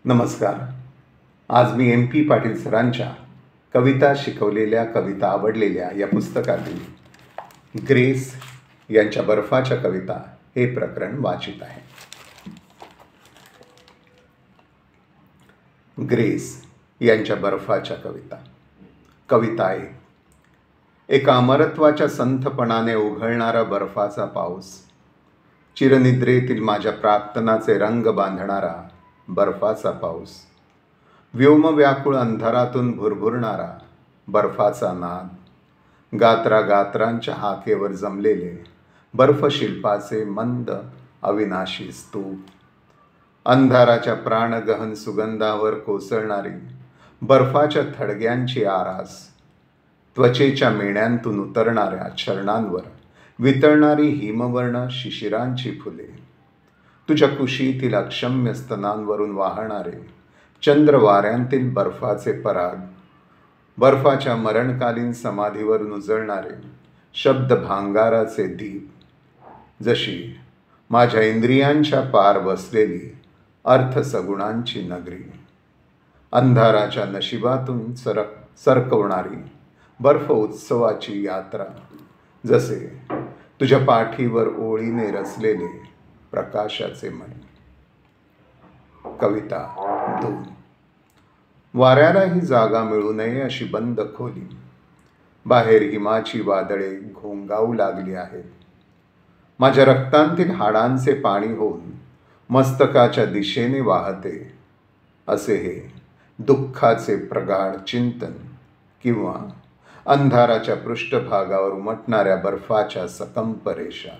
नमस्कार. आज मी MP पाटील सरांच्या कविता शिकवलेल्या कविता आवडलेल्या या पुस्तकातील ग्रेस यांच्या बर्फाच्या कविता हे प्रकरण वाचित आहे. ग्रेस यांच्या बर्फाच्या कविता. कविता आहे. एका अमरत्वाच्या संथपणाने उघळणारा बर्फाचा पाऊस, चिरनिद्रेतील माझ्या प्रार्थनाचे रंग बांधणारा बर्फाचा पाऊस, व्योमव्याकुळ अंधारातून भुरभुरणारा बर्फाचा नाद, गात्रागात्रांच्या हाकेवर जमलेले बर्फशिल्पाचे मंद अविनाशी स्तूप, अंधाराच्या प्राणगहन सुगंधावर कोसळणारी बर्फाच्या थडग्यांची आरास, त्वचेच्या मेण्यांतून उतरणाऱ्या चरणांवर वितळणारी हिमवर्ण शिशिरांची फुले, तुझ्या कुशीतील अक्षम्य स्तनांवरून वाहणारे चंद्रवाऱ्यांतील बर्फाचे पराग, बर्फाच्या मरणकालीन समाधीवरून उजळणारे शब्दभांगाराचे दीप, जशी माझ्या इंद्रियांच्या पार बसलेली अर्थसगुणांची नगरी, अंधाराच्या नशिबातून सरकवणारी बर्फ उत्सवाची यात्रा, जसे तुझ्या पाठीवर ओळीने रचलेले प्रकाशाचे मणी. कविता 2. वाऱ्यालाही जागा मिळू नये अशी बंद खोली, बाहेर हिमाची वादळे घोंगावू लागली आहेत. माझ्या रक्तांतील हाडांचे पाणी होऊन मस्तकाच्या दिशेने वाहते, असे हे दुःखाचे प्रगाढ चिंतन किंवा अंधाराच्या पृष्ठभागावर उमटणाऱ्या बर्फाच्या सकंप रेषा.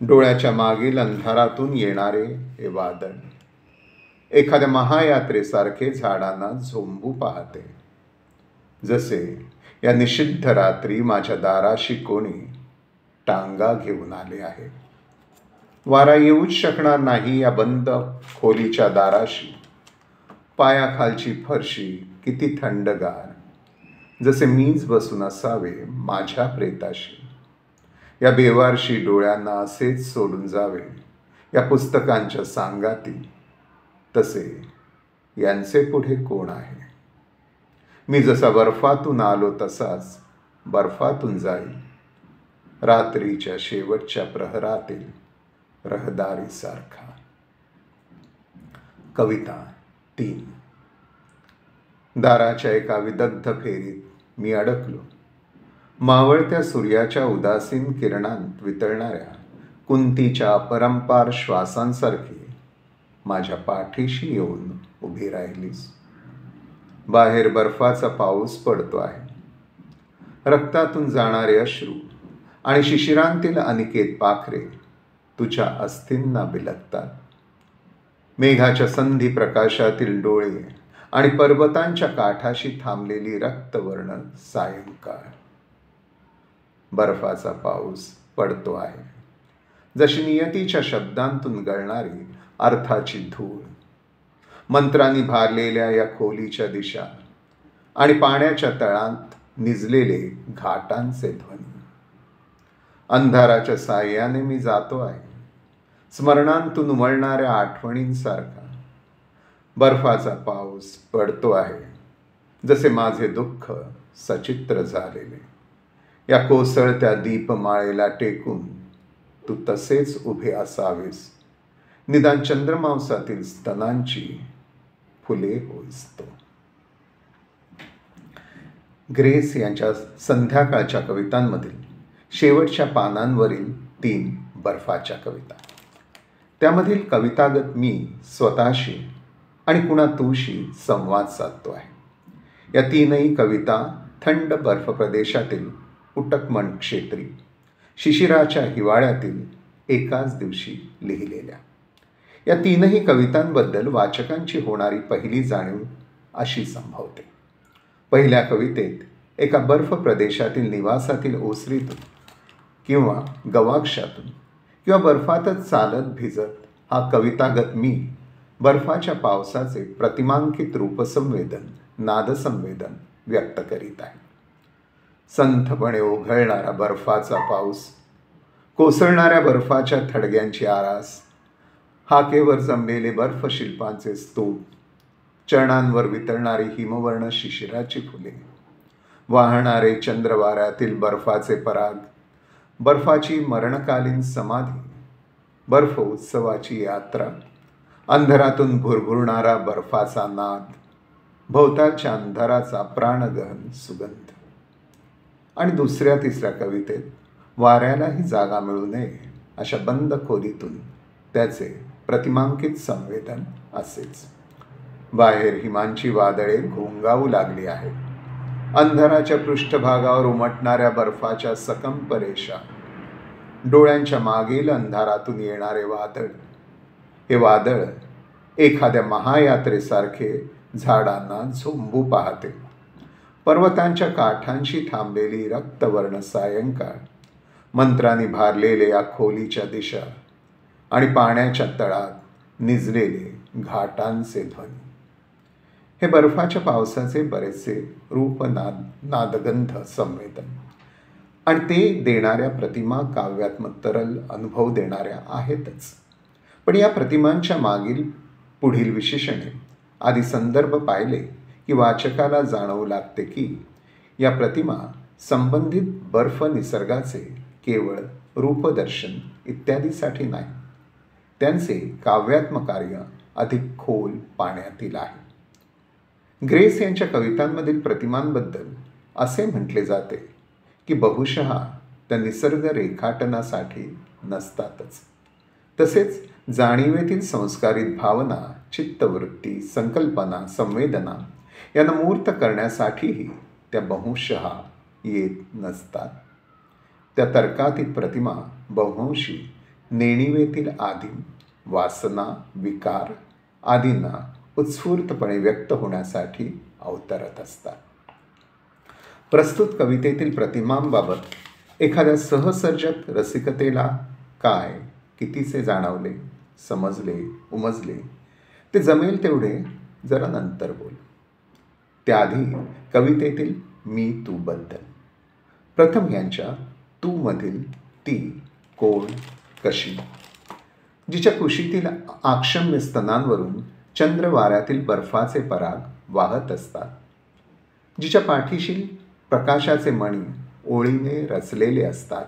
डोळ्याच्या मागील अंधारातून येणारे हे वादळ एखाद्या महायात्रेसारखे झाडांना झोंबू पाहते, जसे या निषिद्ध रात्री माझ्या दाराशी कोणी टांगा घेऊन आले आहे. वारा येऊच शकणार नाही या बंद खोलीच्या दाराशी. पायाखालची फरशी किती थंडगार, जसे मीच बसून असावे माझ्या प्रेताशी. या बेवारशी डोळ्यांना असेच सोडून जावे या पुस्तकांच्या सांगाती, तसे यांचे पुढे कोण आहे. मी जसा बर्फातून आलो तसाच बर्फातून जाईल, रात्रीच्या शेवटच्या प्रहरातील रहदारीसारखा. कविता 3. दाराच्या एका विदग्ध फेरीत मी अडकलो. मावळत्या सूर्याच्या उदासीन किरणांत वितळणाऱ्या कुंतीच्या अपरंपार श्वासांसारखी माझ्या पाठीशी येऊन उभी राहिलीस. बाहेर बर्फाचा पाऊस पडतो आहे. रक्तातून जाणारे अश्रू आणि शिशिरांतील अनिकेत पाखरे तुझ्या अस्थींना बिलगतात. मेघाच्या संधी प्रकाशातील डोळे आणि पर्वतांच्या काठाशी थांबलेली रक्तवर्ण सायंकाळ. बर्फाचा पाऊस पडतो आहे, जशी नियतीच्या शब्दांतून गळणारी अर्थाची धूळ. मंत्रांनी भारलेल्या या खोलीच्या दिशा आणि पाण्याच्या तळांत निजलेले घाटांचे ध्वनी. अंधाराच्या साह्याने मी जातो आहे, स्मरणांतून उमलणाऱ्या आठवणींसारखा. बर्फाचा पाऊस पडतो आहे, जसे माझे दुःख सचित्र झालेले. या कोसळत्या दीपमाळेला टेकून तू तसेच उभे असावेस, निदान चंद्रमांसातील स्तनांची फुले होईस तो. ग्रेस यांच्या संध्याकाळच्या कवितांमधील शेवटच्या पानांवरील 3 बर्फाच्या कविता. त्यामधील कवितागत मी स्वतःशी आणि कुणा तूशी संवाद साधतो आहे. या 3ही कविता थंड बर्फ प्रदेशातील उटकमण क्षेत्री शिशिराच्या हिवाळ्यातील एकाच दिवशी लिहिलेल्या. या 3ही कवितांबद्दल वाचकांची होणारी पहिली जाणीव अशी संभवते. पहिल्या कवितेत एका बर्फ प्रदेशातील निवासातील ओसरीतून किंवा गवाक्षातून किंवा बर्फातच चालत भिजत हा कवितागत मी बर्फाच्या पावसाचे प्रतिमांकित रूपसंवेदन, नादसंवेदन व्यक्त करीत आहे. संथपणे ओघळणारा बर्फाचा पाऊस, कोसळणाऱ्या बर्फाच्या थडग्यांची आरास, हाकेवर जमलेले बर्फ शिल्पांचे स्तूप, चरणांवर वितळणारी हिमवर्ण शिशिराची फुले, वाहणारे चंद्रवाऱ्यातील बर्फाचे पराग, बर्फाची मरणकालीन समाधी, बर्फ उत्सवाची यात्रा, अंधारातून भुरभुरणारा बर्फाचा नाद, भोवतालच्या अंधाराचा प्राणगहन सुगंध. आणि दुसऱ्या तिसऱ्या कवितेत वाऱ्यालाही जागा मिळू नये अशा बंद खोलीतून त्याचे प्रतिमांकित संवेदन असेच. बाहेर हिमांची वादळे घोंगावू लागली आहेत. अंधाराच्या पृष्ठभागावर उमटणाऱ्या बर्फाच्या सकंप रेषा, डोळ्यांच्या मागील अंधारातून येणारे वादळ. हे वादळ एखाद्या महायात्रेसारखे झाडांना झोंबू पाहते. पर्वतांच्या काठांशी थांबलेली रक्तवर्ण सायंकाळ, मंत्रांनी भारलेले या खोलीच्या दिशा आणि पाण्याच्या तळात निजलेले घाटांचे ध्वनी. हे बर्फाच्या पावसाचे बरेचसे नादगंध संवेदन आणि ते देणाऱ्या प्रतिमा काव्यात्मक तरल अनुभव देणाऱ्या आहेतच. पण या प्रतिमांच्या मागील पुढील विशेषणे आधी संदर्भ पाहिले की वाचकाला जाणवू लागते की या प्रतिमा संबंधित बर्फ निसर्गाचे केवळ रूपदर्शन इत्यादीसाठी नाही, त्यांचे काव्यात्मक कार्य अधिक खोल पाण्यातील आहे. ग्रेस यांच्या कवितांमधील प्रतिमांबद्दल असे म्हटले जाते की बहुशः त्या निसर्ग रेखाटनासाठी नसतातच. तसेच जाणीवेतील संस्कारित भावना, चित्तवृत्ती, संकल्पना, संवेदना यांना मूर्त करण्यासाठीही त्या बहुशः येत नसतात. त्या तर्कातीत प्रतिमा बहुंशी नेणिवेतील आदिम वासना, विकार आदींना उत्स्फूर्तपणे व्यक्त होण्यासाठी अवतरत असतात. प्रस्तुत कवितेतील प्रतिमांबाबत एखाद्या सहसर्जक रसिकतेला काय कितीसे जाणवले, समजले, उमजले ते जमेल तेवढे जरा नंतर बोल. त्याआधी कवितेतील मी तू बद्दल. प्रथम यांच्या तू मधील ती कोण, कशी, जिच्या कुशीतील आक्षम्य स्तनांवरून चंद्रवाऱ्यातील बर्फाचे पराग वाहत असतात, जिच्या पाठीशी प्रकाशाचे मणी ओळीने रचलेले असतात,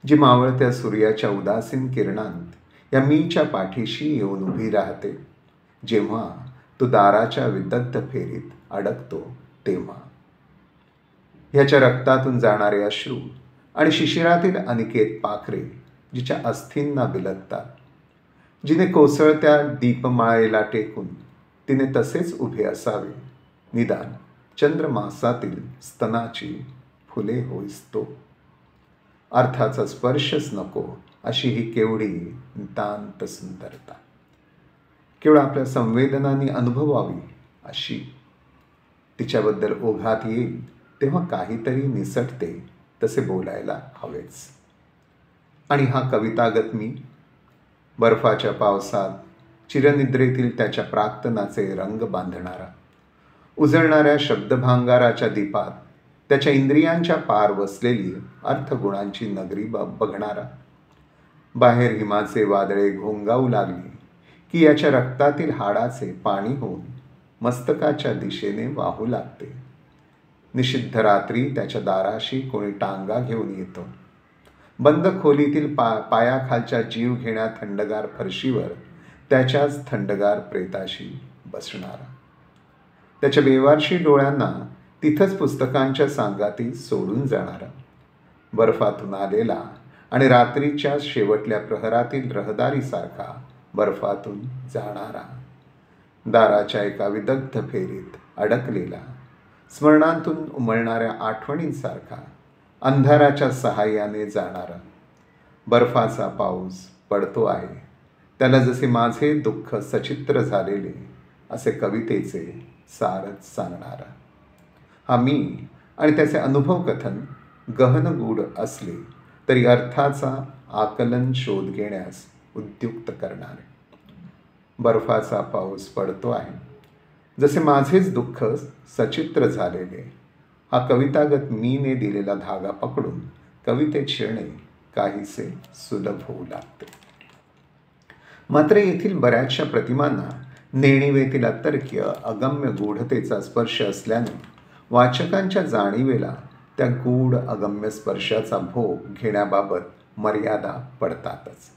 जी मावळत्या सूर्याच्या उदासीन किरणांत या मीच्या पाठीशी येऊन उभी राहते जेव्हा तो दाराच्या विदग्ध फेरीत अडकतो तेव्हा. ह्याच्या रक्तातून जाणारे अश्रू आणि शिशिरातील अनिकेत पाखरे जिच्या अस्थींना बिलगतात, जिने कोसळत्या दीपमाळेला टेकून तिने तसेच उभे असावे, निदान चंद्रमासातील स्तनाची फुले होईस तो. अर्थाचा स्पर्शच नको अशी ही केवढी नितांत सुंदरता, केवळ आपल्या संवेदनांनी अनुभवावी अशी. तिच्याबद्दल ओघात येईल तेव्हा काहीतरी निसटते तसे बोलायला हवेच. आणि हा कवितागत मी बर्फाच्या पावसात चिरनिद्रेतील त्याच्या प्राक्तनाचे रंग बांधणारा, उजळणाऱ्या शब्दभांगाराच्या दीपात त्याच्या इंद्रियांच्या पार वसलेली अर्थगुणांची नगरी बघणारा. बाहेर हिमाचे वादळे घोंगावू लागली की याच्या रक्तातील हाडाचे पाणी होऊन मस्तकाच्या दिशेने वाहू लागते. निषिद्ध रात्री त्याच्या दाराशी कोणी टांगा घेऊन येतो. बंद खोलीतील पायाखालच्या जीव घेण्या थंडगार फरशीवर त्याच्याच थंडगार प्रेताशी बसणारा. त्याच्या बेवारशी डोळ्यांना तिथंच पुस्तकांच्या सांगाती सोडून जाणारा. बर्फातून आलेला आणि रात्रीच्या शेवटल्या प्रहरातील रहदारीसारखा बर्फातून जाणारा. दाराच्या एका विदग्ध फेरीत अडकलेला, स्मरणांतून उमलणाऱ्या आठवणींसारखा अंधाराच्या सहाय्याने जाणारा. बर्फाचा पाऊस पडतो आहे, त्याला जसे माझे दुःख सचित्र झालेले असे कवितेचे सारच सांगणारा. हा मी आणि त्याचे अनुभव कथन गहनगूढ असले तरी अर्थाचा आकलन शोध घेण्यास उद्युक्त करणारे. बर्फाचा पाऊस पडतो आहे, जसे माझेच दुःख सचित्र झालेले. हा कवितागत मीने दिलेला धागा पकडून कवितेत शिरणे काहीसे सुलभ होऊ लागते. मात्र येथील बऱ्याचशा प्रतिमांना नेणिवेतील अतर्क्य अगम्य गूढतेचा स्पर्श असल्याने वाचकांच्या जाणीवेला त्या गूढ अगम्य स्पर्शाचा भोग घेण्याबाबत मर्यादा पडतातच.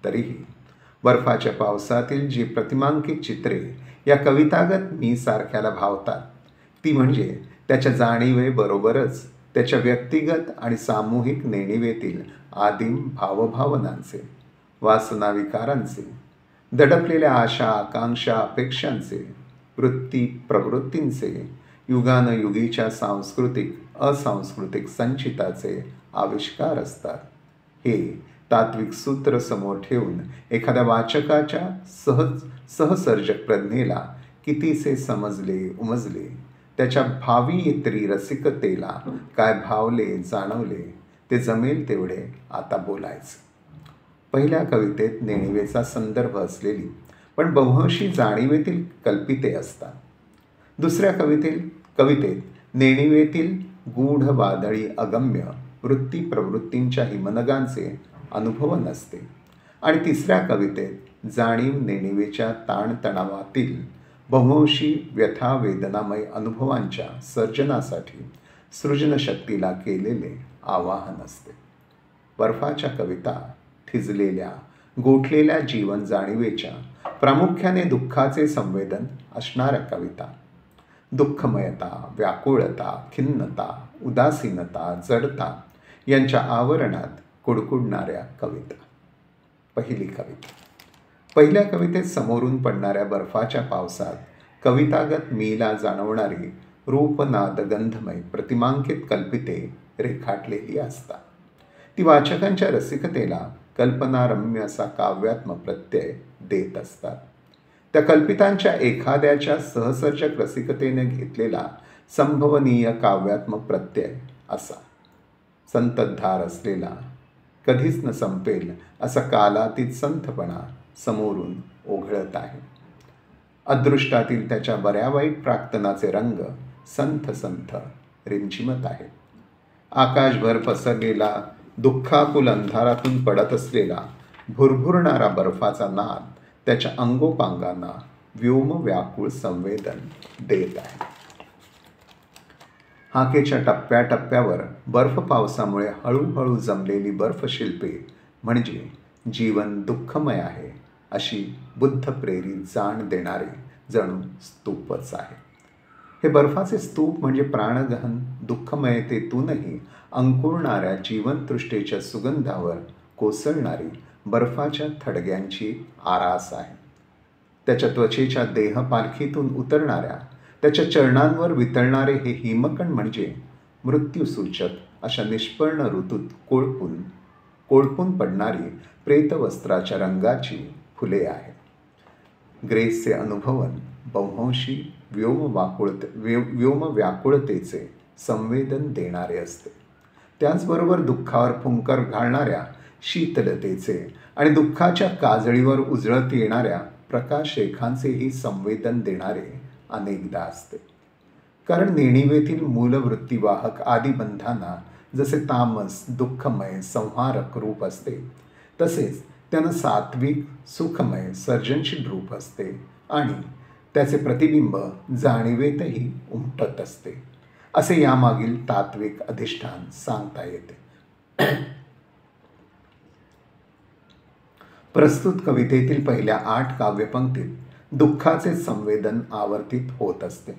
तरीही बर्फाच्या पावसातील जी प्रतिमांकित चित्रे या कवितागत मी सारख्याला भावतात ती म्हणजे त्याच्या जाणीवेबरोबरच त्याच्या व्यक्तिगत आणि सामूहिक नेणिवेतील आदिम भावभावनांचे, वासनाविकारांचे, दडपलेल्या आशा आकांक्षा अपेक्षांचे, वृत्ती प्रवृत्तींचे, युगानयुगीच्या सांस्कृतिक असांस्कृतिक संचिताचे आविष्कार असतात. हे तात्विक सूत्र समोर ठेवून एखाद्या वाचकाच्या सहसर्जक प्रज्ञेला कितीसे समजले उमजले, त्याच्या भावी इतरी रसिकतेला काय भावले जाणवले ते जमेल तेवढे आता बोलायचे. पहिल्या कवितेत नेणिवेचा संदर्भ असलेली पण बहुंशी जाणीवेतील कल्पिते असतात. दुसऱ्या कवितेत नेणिवेतील गूढ वादळी अगम्य वृत्ती प्रवृत्तींच्या हिमनगांचे अनुभवन असते. आणि तिसऱ्या कवितेत जाणीव नेणिवेच्या ताणतणावातील बहुंशी व्यथा वेदनामय अनुभवांच्या सर्जनासाठी सृजनशक्तीला केलेले आवाहन असते. बर्फाच्या कविता थिजलेल्या गोठलेल्या जीवन जाणीवेच्या, प्रामुख्याने दुःखाचे संवेदन असणाऱ्या कविता, दुःखमयता, व्याकुळता, खिन्नता, उदासीनता, जडता यांच्या आवरणात कुडकुडणाऱ्या कविता. पहिली कविता. पहिल्या कवितेत समोरून पडणाऱ्या बर्फाच्या पावसात कवितागत मीला जाणवणारी रूपनादगंधमय प्रतिमांकित कल्पिते रेखाटलेली असतात. ती वाचकांच्या रसिकतेला कल्पनारम्य असा काव्यात्मक प्रत्यय देत असतात. त्या कल्पितांच्या एखाद्याच्या सहसर्जक रसिकतेने घेतलेला संभवनीय काव्यात्मक प्रत्यय असा. संततधार असलेला, कधीच न संपेल असा कालातीत संथपणा समोरून ओघळत आहे. अदृष्टातील त्याच्या बऱ्या वाईट प्राक्तनाचे रंग संथ संथ रिमझिमत आहेत. आकाशभर पसरलेला दुःखाकुल अंधारातून पडत असलेला भुरभुरणारा बर्फाचा नाद त्याच्या अंगोपांगांना व्योम व्याकुळ संवेदन देत आहे. हाकेच्या टप्प्याटप्प्यावर बर्फ पावसामुळे हळूहळू जमलेली बर्फशिल्पे म्हणजे जीवन दुःखमय आहे अशी बुद्धप्रेरित जाण देणारे जणू स्तूपच आहे. हे बर्फाचे स्तूप म्हणजे प्राणगहन दुःखमयतेतूनही अंकुरणाऱ्या जीवनतृष्टेच्या सुगंधावर कोसळणारी बर्फाच्या थडग्यांची आरास आहे. त्याच्या त्वचेच्या देहपालखीतून उतरणाऱ्या, त्याच्या चरणांवर वितळणारे हे हिमकण म्हणजे मृत्यूसूचक अशा निष्पर्ण ऋतूत कोळपून पडणारी प्रेतवस्त्राच्या रंगाची फुले आहेत. ग्रेसचे अनुभवन बहुंशी व्योम व्याकुळतेचे संवेदन देणारे असते. त्याचबरोबर दुःखावर फुंकर घालणाऱ्या शीतलतेचे आणि दुःखाच्या काजळीवर उजळत येणाऱ्या प्रकाशरेखांचेही संवेदन देणारे अनेकदा असते. कारण नेणिवेतील मूलवृत्तीवाहक आदिबंधांना जसे तामस दुःखमय संहारक रूप असते, तसेच त्यानं सात्विक सुखमय सर्जनशील रूप असते आणि त्याचे प्रतिबिंब जाणीवेतही उमटत असते, असे यामागील तात्विक अधिष्ठान सांगता येते. प्रस्तुत कवितेतील पहिल्या 8 काव्यपंक्तीत दुःखाचे संवेदन आवर्तित होत असते,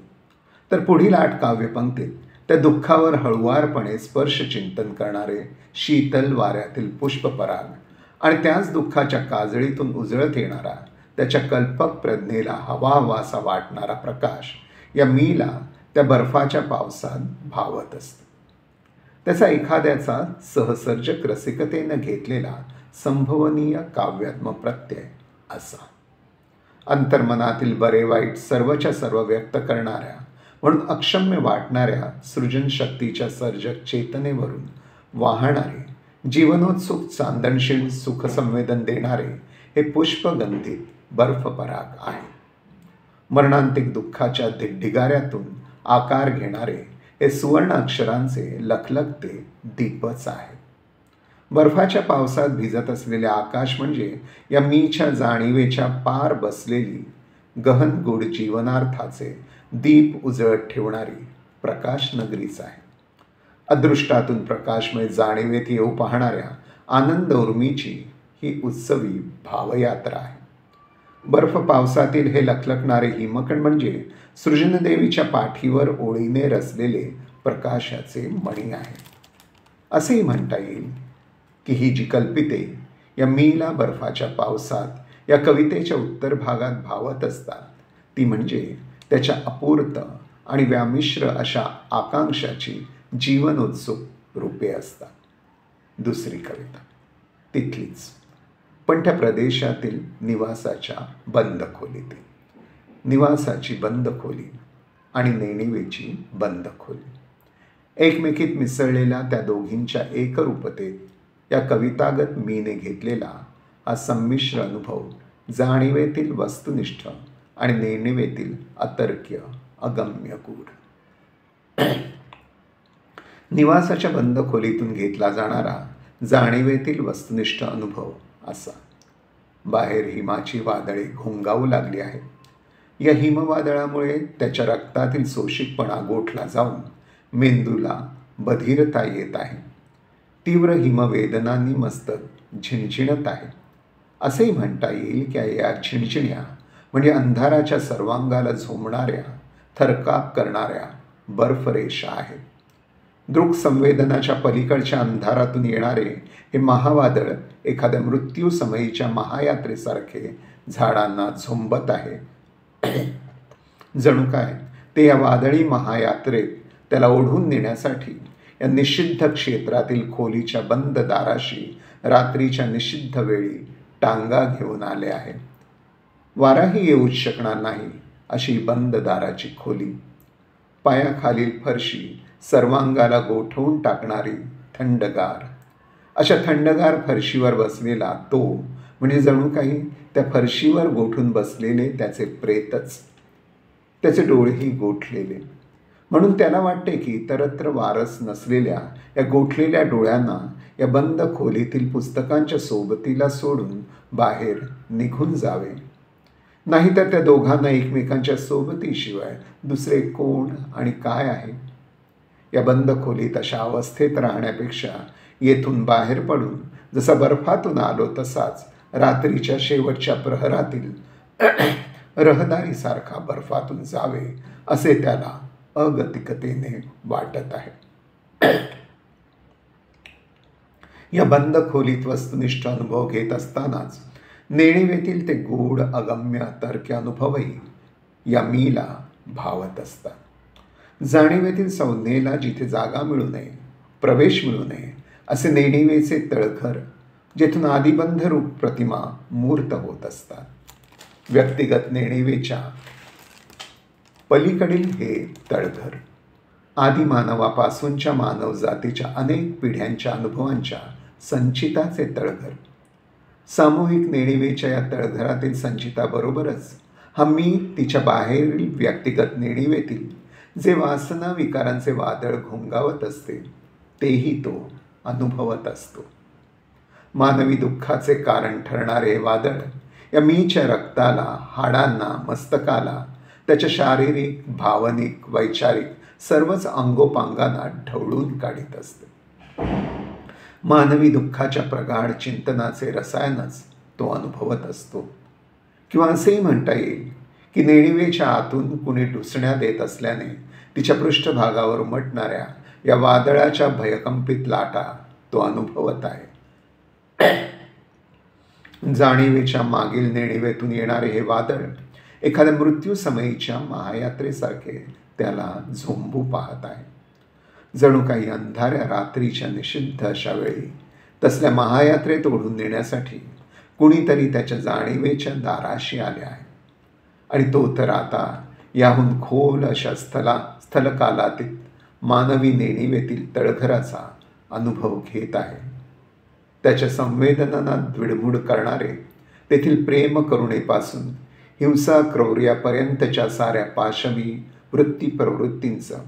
तर पुढील 8 काव्यपंक्तीत त्या दुःखावर हळुवारपणे स्पर्श चिंतन करणारे शीतल वाऱ्यातील पुष्पपराग आणि त्याच दुःखाच्या काजळीतून उजळत येणारा, त्याच्या कल्पक प्रज्ञेला हवाहवासा वाटणारा प्रकाश या मीला त्या बर्फाच्या पावसात भावत असतो. त्याचा एखाद्याचा सहसर्जक रसिकतेनं घेतलेला संभवनीय काव्यात्मक प्रत्यय असा. अंतर्मनातील बरे वाईट सर्वच्या सर्व व्यक्त करणाऱ्या म्हणून अक्षम्य वाटणाऱ्या सृजनशक्तीच्या सर्जक चेतनेवरून वाहणारे जीवनोत्सुक चांदणशील सुखसंवेदन देणारे हे पुष्पगंधित बर्फपराग आहे. मरणांतिक दुःखाच्या ढिगाऱ्यातून आकार घेणारे हे सुवर्ण अक्षरांचे लखलखते दीपच आहे. बर्फाच्या पावसात भिजत असलेले आकाश म्हणजे या मीच्या जाणीवेच्या पार बसलेली गहन गोड जीवनार्थाचे दीप उजळत ठेवणारी प्रकाश नगरीच आहे. अदृष्टातून प्रकाशमय जाणीवेत येऊ पाहणाऱ्या आनंद उर्मीची ही उत्सवी भावयात्रा आहे. बर्फ पावसातील हे लखलखणारे हिमकण म्हणजे सृजनदेवीच्या पाठीवर ओळीने रचलेले प्रकाशाचे मणी आहे. असेही म्हणता येईल की ही जी कल्पिते या मीला बर्फाच्या पावसात या कवितेच्या उत्तर भागात भावत असतात ती म्हणजे त्याच्या अपूर्त आणि व्यामिश्र अशा आकांक्षाची जीवनोत्सुक रूपे असतात. दुसरी कविता तिथलीच, पण त्या प्रदेशातील निवासाच्या बंद खोलीतील. निवासाची बंद खोली आणि नेणिवेची बंद खोली, एकमेकीत मिसळलेल्या त्या दोघींच्या एकरूपतेत या कवितागत मीने घेतलेला हा संमिश्र अनुभव जाणीवेतील वस्तुनिष्ठ आणि नेणिवेतील अतर्क्य अगम्य गूढ. निवासाच्या बंद खोलीतून घेतला जाणारा जाणीवेतील वस्तुनिष्ठ अनुभव असा. बाहेर हिमाची वादळे घोंगावू लागली आहेत. या हिमवादळामुळे त्याच्या रक्तातील सोशिकपणा गोठला जाऊन मेंदूला बधिरता येत आहे. तीव्र हिमवेदनांनी मस्तक झिणझिणत आहे. असेही म्हणता येईल की या झिणझिण्या म्हणजे अंधाराच्या सर्वांगाला झोंबणाऱ्या, थरकाप करणाऱ्या बर्फरेषा आहेत. दृक संवेदनाच्या पलीकडच्या अंधारातून येणारे हे महावादळ एखाद्या मृत्यूसमयीच्या महायात्रेसारखे झाडांना झोंबत आहे. जणू काय ते या वादळी महायात्रेत त्याला ओढून नेण्यासाठी या निषिद्ध क्षेत्रातील खोलीच्या बंद दाराशी रात्रीच्या निषिद्ध वेळी टांगा घेऊन आले आहे. वाराही येऊच शकणार नाही अशी बंद दाराची खोली, पायाखालील फरशी सर्वांगाला गोठवून टाकणारी थंडगार, अशा थंडगार फरशीवर बसलेला तो म्हणजे जणू काही त्या फरशीवर गोठून बसलेले त्याचे प्रेतच. त्याचे डोळेही गोठलेले, म्हणून त्याला वाटते की इतरत्र वारस नसलेल्या या गोठलेल्या डोळ्यांना या बंद खोलीतील पुस्तकांच्या सोबतीला सोडून बाहेर निघून जावे. नाहीतर त्या दोघांना एकमेकांच्या सोबतीशिवाय दुसरे कोण आणि काय आहे. या बंद खोलीत अशा अवस्थेत राहण्यापेक्षा येथून बाहेर पडून जसा बर्फातून आलो तसाच रात्रीच्या शेवटच्या प्रहरातील रहदारीसारखा बर्फातून जावे असे त्याला अगतिकतेने वाटत आहे. या बंद खोलीत वस्तुनिष्ठ अनुभव घेत असतानाच नेणिवेतील ते गूढ अगम्य अतर्क्य अनुभवही या मीला भावत असतात. जाणीवेतील संज्ञेला जिथे जागा मिळू नये, प्रवेश मिळू नये असे नेणिवेचे तळघर, जेथून आदिबंध रूप प्रतिमा मूर्त होत असतात. व्यक्तिगत नेणिवेच्या पलीकडील हे तळघर आदिमानवापासूनच्या मानवजातीच्या अनेक पिढ्यांच्या अनुभवांच्या संचिताचे तळघर. सामूहिक नेणिवेच्या या तळघरातील संचिताबरोबरच हा मी तिच्या बाहेरील व्यक्तिगत नेणिवेतील जे वासना विकारांचे वादळ घोंगावत असते तेही तो अनुभवत असतो. मानवी दुःखाचे कारण ठरणारे वादळ या मीच्या रक्ताला, हाडांना, मस्तकाला, त्याच्या शारीरिक, भावनिक, वैचारिक सर्वच अंगोपांगांना ढवळून काढीत असते. मानवी दुःखाच्या प्रगाढ चिंतनाचे रसायनच तो अनुभवत असतो. किंवा असेही म्हणता येईल की नेणिवेच्या आतून कुणी ढुसण्या देत असल्याने तिच्या पृष्ठभागावर उमटणाऱ्या या वादळाच्या भयकंपित लाटा तो अनुभवत आहे. जाणीवेच्या मागील नेणिवेतून येणारे हे वादळ एखाद्या मृत्यूसमयीच्या महायात्रेसारखे त्याला झोंबू पाहत आहे. जणू काही अंधाऱ्या रात्रीच्या निषिद्ध अशा वेळी तसल्या महायात्रेत ओढून नेण्यासाठी कुणीतरी त्याच्या जाणीवेच्या दाराशी आले आहे. आणि तो तर आता याहून खोल अशा स्थलकालातीत मानवी नेणिवेतील तळघराचा अनुभव घेत आहे. त्याच्या संवेदनांना द्विडमूड करणारे तेथील प्रेम करुणेपासून हिंसा क्रौर्यापर्यंतच्या साऱ्या पाशवी वृत्ती प्रवृत्तींचं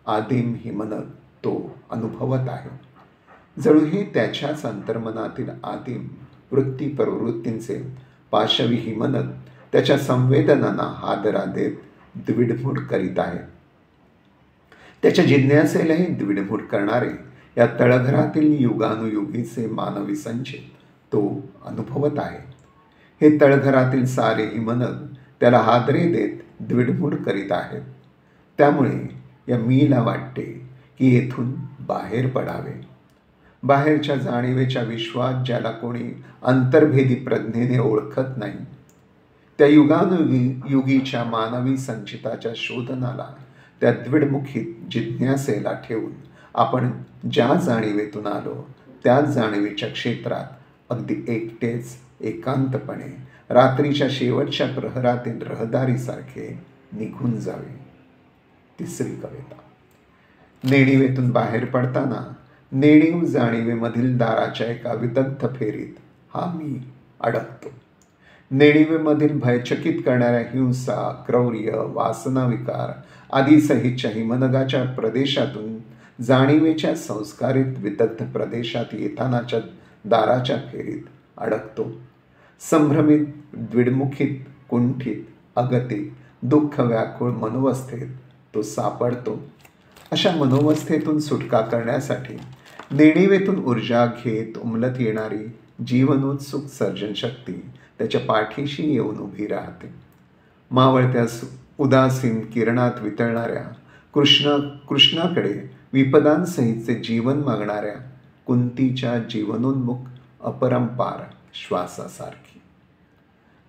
आदिम हिमनग तो अनुभवत आहे. जणू हे त्याच्याच अंतर्मनातील आदिम वृत्ती प्रवृत्तींचे पाशवी हिमनद त्याच्या संवेदनांना हादरा देत द्विडमूड करीत आहे. त्याच्या जिज्ञासेलाही द्विडमूड करणारे या तळघरातील युगानुयुगीचे मानवी संचित तो अनुभवत आहे. हे तळघरातील सारे हिमनद त्याला हादरे देत द्विडमूड करीत आहेत. त्यामुळे या मीला वाटते की येथून बाहेर पडावे. बाहेरच्या जाणीवेच्या विश्वात ज्याला कोणी अंतर्भेदी प्रज्ञेने ओळखत नाही, त्या युगीच्या मानवी संचिताच्या शोधनाला, त्या द्विडमुखी जिज्ञासेला ठेवून आपण ज्या जाणीवेतून आलो त्याच जाणीवेच्या क्षेत्रात अगदी एकटेच एकांतपणे रात्रीच्या शेवटच्या प्रहरातील रहदारीसारखे निघून जावे. तिसरी कविता. नेणिवेतून बाहेर पडताना नेणीव जाणीवेमधील दाराच्या एका विदग्ध फेरीत हा मी अडकतो. नेणिवेमधील भयचकित करणाऱ्या हिंसा, क्रौर्य, वासनाविकार आदी सहितच्या हिमनगाच्या प्रदेशातून जाणीवेच्या संस्कारित विदग्ध प्रदेशात येतानाच्या दाराच्या फेरीत अडकतो. संभ्रमित, द्विडमुखीत, कुंठित, अगतिक, दुःख व्याकुळ मनोवस्थेत तो सापडतो. अशा मनोवस्थेतून सुटका करण्यासाठी नेणिवेतून ऊर्जा घेत उमलत येणारी जीवनोत्सुक सर्जनशक्ती त्याच्या पाठीशी येऊन उभी राहते. मावळत्या उदासीन किरणात वितळणाऱ्या कृष्णाकडे विपदांसहितचे जीवन मागणाऱ्या कुंतीच्या जीवनोन्मुख अपरंपार श्वासासारखी.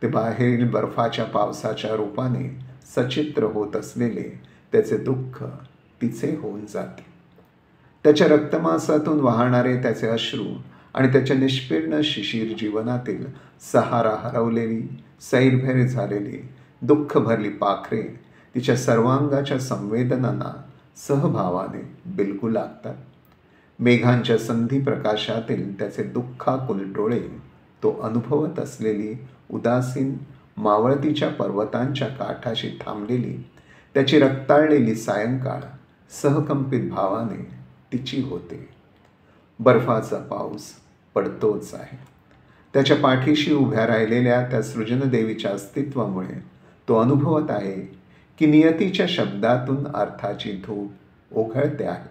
ते बाहेरील बर्फाच्या पावसाच्या रूपाने सचित्र होत असलेले त्याचे दुःख तिचे होऊन जाते. त्याच्या रक्तमासातून वाहणारे त्याचे अश्रू आणि त्याच्या निष्पीर्ण शिशिर जीवनातील सहारा हरवलेली, सैरभैर झालेली, दुःख भरली पाखरे तिच्या सर्वांगाच्या संवेदनांना सहभावाने बिलगू लागतात. मेघांच्या संधी प्रकाशातील त्याचे दुःखाकुल डोळे तो अनुभवत असलेली उदासीन मावळतीच्या पर्वतांच्या काठाशी थांबलेली त्याची रक्ताळलेली सायंकाळ सहकंपित भावाने तिची होते. बर्फाचा पाऊस पडतोच आहे. त्याच्या पाठीशी उभ्या राहिलेल्या त्या सृजनदेवीच्या अस्तित्वामुळे तो अनुभवत आहे की नियतीच्या शब्दातून अर्थाची धूप ओघळते आहे.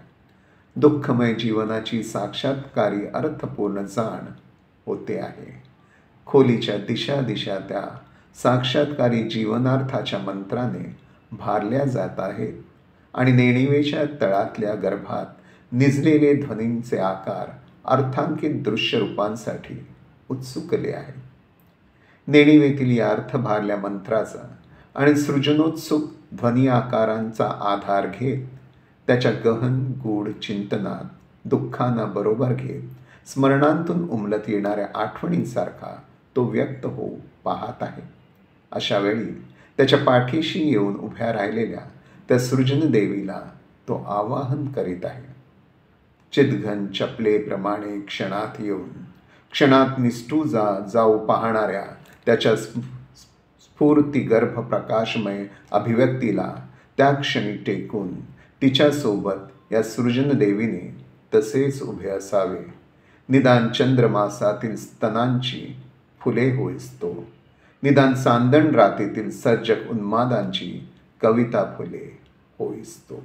दुःखमय जीवनाची साक्षात्कारी अर्थपूर्ण जाण होते आहे. खोलीच्या दिशा त्या साक्षात्कारी जीवनार्थाच्या मंत्राने भारल्या जात आहेत आणि नेणिवेच्या तळातल्या गर्भात निजलेले ध्वनींचे आकार अर्थांकित दृश्य रूपांसाठी उत्सुकले आहे. नेणिवेतील या अर्थ भारल्या मंत्राचा आणि सृजनोत्सुक ध्वनी आकारांचा आधार घेत त्याच्या गहन गूढ चिंतनात दुःखांना बरोबर घेत स्मरणांतून उमलत येणाऱ्या आठवणींसारखा तो व्यक्त होऊ पाहत आहे. अशा वेळी त्याच्या पाठीशी येऊन उभ्या राहिलेल्या त्या सृजनदेवीला तो आवाहन करीत आहे. चिदघन चपलेप्रमाणे क्षणात येऊन क्षणात निष्ठू जाऊ पाहणाऱ्या त्याच्या स्फूर्तिगर्भ प्रकाशमय अभिव्यक्तीला त्या क्षणी टेकून तिच्यासोबत या सृजनदेवीने तसेच उभे असावे. निदान चंद्रमासातील स्तनांची फुले होईस तो, निदान चांदण रातीतील सर्जक उन्मादांची कविता फुले होईस तो.